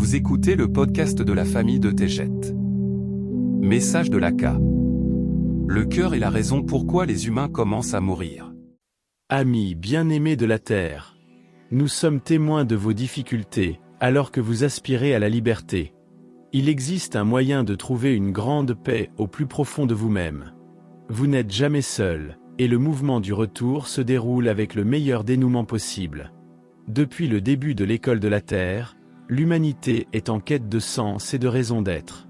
Vous écoutez le podcast de la famille de Tejet. Message de l'Aka. Le cœur est la raison pourquoi les humains commencent à mourir. Amis bien-aimés de la Terre, nous sommes témoins de vos difficultés, alors que vous aspirez à la liberté. Il existe un moyen de trouver une grande paix au plus profond de vous-même. Vous n'êtes jamais seul, et le mouvement du retour se déroule avec le meilleur dénouement possible. Depuis le début de l'école de la Terre, l'humanité est en quête de sens et de raison d'être.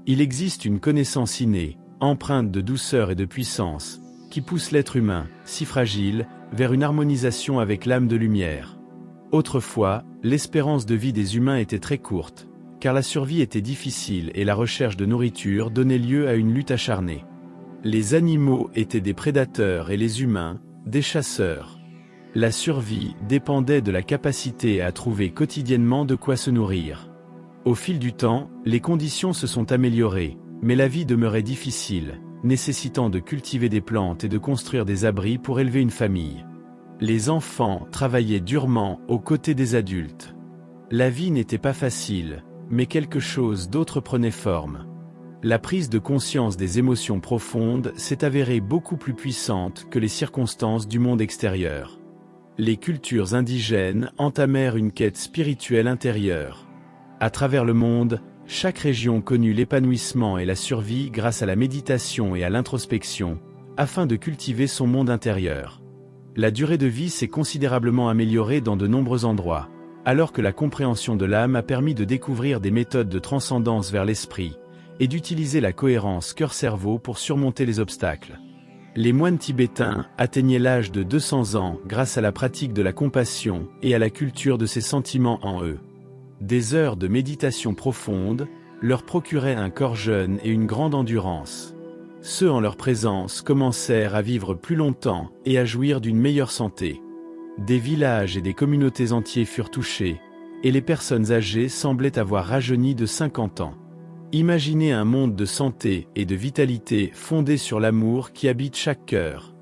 Il existe une connaissance innée, empreinte de douceur et de puissance, qui pousse l'être humain, si fragile, vers une harmonisation avec l'âme de lumière. Autrefois, l'espérance de vie des humains était très courte, car la survie était difficile et la recherche de nourriture donnait lieu à une lutte acharnée. Les animaux étaient des prédateurs et les humains, des chasseurs. La survie dépendait de la capacité à trouver quotidiennement de quoi se nourrir. Au fil du temps, les conditions se sont améliorées, mais la vie demeurait difficile, nécessitant de cultiver des plantes et de construire des abris pour élever une famille. Les enfants travaillaient durement aux côtés des adultes. La vie n'était pas facile, mais quelque chose d'autre prenait forme. La prise de conscience des émotions profondes s'est avérée beaucoup plus puissante que les circonstances du monde extérieur. Les cultures indigènes entamèrent une quête spirituelle intérieure. À travers le monde, chaque région connut l'épanouissement et la survie grâce à la méditation et à l'introspection, afin de cultiver son monde intérieur. La durée de vie s'est considérablement améliorée dans de nombreux endroits, alors que la compréhension de l'âme a permis de découvrir des méthodes de transcendance vers l'esprit, et d'utiliser la cohérence cœur-cerveau pour surmonter les obstacles. Les moines tibétains atteignaient l'âge de 200 ans grâce à la pratique de la compassion et à la culture de ces sentiments en eux. Des heures de méditation profonde leur procuraient un corps jeune et une grande endurance. Ceux en leur présence commencèrent à vivre plus longtemps et à jouir d'une meilleure santé. Des villages et des communautés entiers furent touchés, et les personnes âgées semblaient avoir rajeuni de 50 ans. Imaginez un monde de santé et de vitalité fondé sur l'amour qui habite chaque cœur.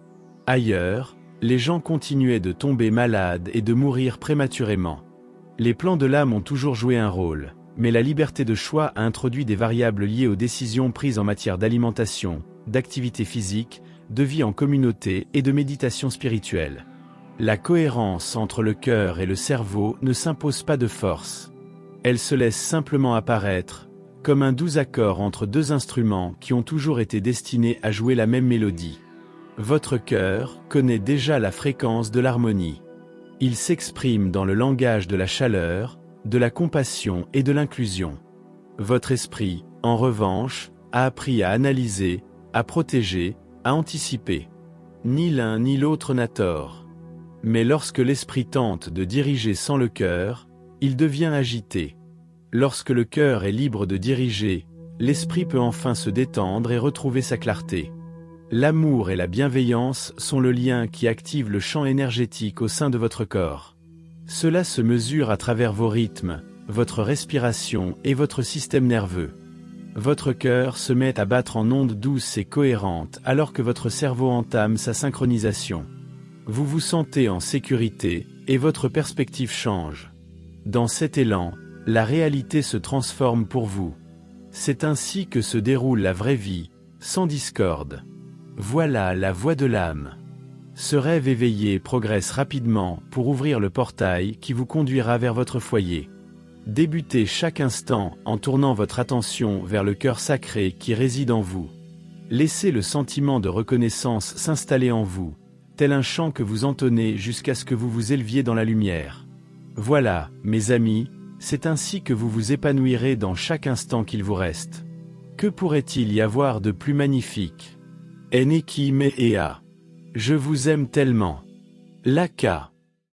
Ailleurs, les gens continuaient de tomber malades et de mourir prématurément. Les plans de l'âme ont toujours joué un rôle, mais la liberté de choix a introduit des variables liées aux décisions prises en matière d'alimentation, d'activité physique, de vie en communauté et de méditation spirituelle. La cohérence entre le cœur et le cerveau ne s'impose pas de force. Elle se laisse simplement apparaître, comme un doux accord entre deux instruments qui ont toujours été destinés à jouer la même mélodie. Votre cœur connaît déjà la fréquence de l'harmonie. Il s'exprime dans le langage de la chaleur, de la compassion et de l'inclusion. Votre esprit, en revanche, a appris à analyser, à protéger, à anticiper. Ni l'un ni l'autre n'a tort. Mais lorsque l'esprit tente de diriger sans le cœur, il devient agité. Lorsque le cœur est libre de diriger, l'esprit peut enfin se détendre et retrouver sa clarté. L'amour et la bienveillance sont le lien qui active le champ énergétique au sein de votre corps. Cela se mesure à travers vos rythmes, votre respiration et votre système nerveux. Votre cœur se met à battre en ondes douces et cohérentes alors que votre cerveau entame sa synchronisation. Vous vous sentez en sécurité et votre perspective change. Dans cet élan, la réalité se transforme pour vous. C'est ainsi que se déroule la vraie vie, sans discorde. Voilà la voie de l'âme. Ce rêve éveillé progresse rapidement pour ouvrir le portail qui vous conduira vers votre foyer. Débutez chaque instant en tournant votre attention vers le cœur sacré qui réside en vous. Laissez le sentiment de reconnaissance s'installer en vous, tel un chant que vous entonnez jusqu'à ce que vous vous éleviez dans la lumière. Voilà, mes amis, c'est ainsi que vous vous épanouirez dans chaque instant qu'il vous reste. Que pourrait-il y avoir de plus magnifique? Eneki me ea. Je vous aime tellement. L'Aka.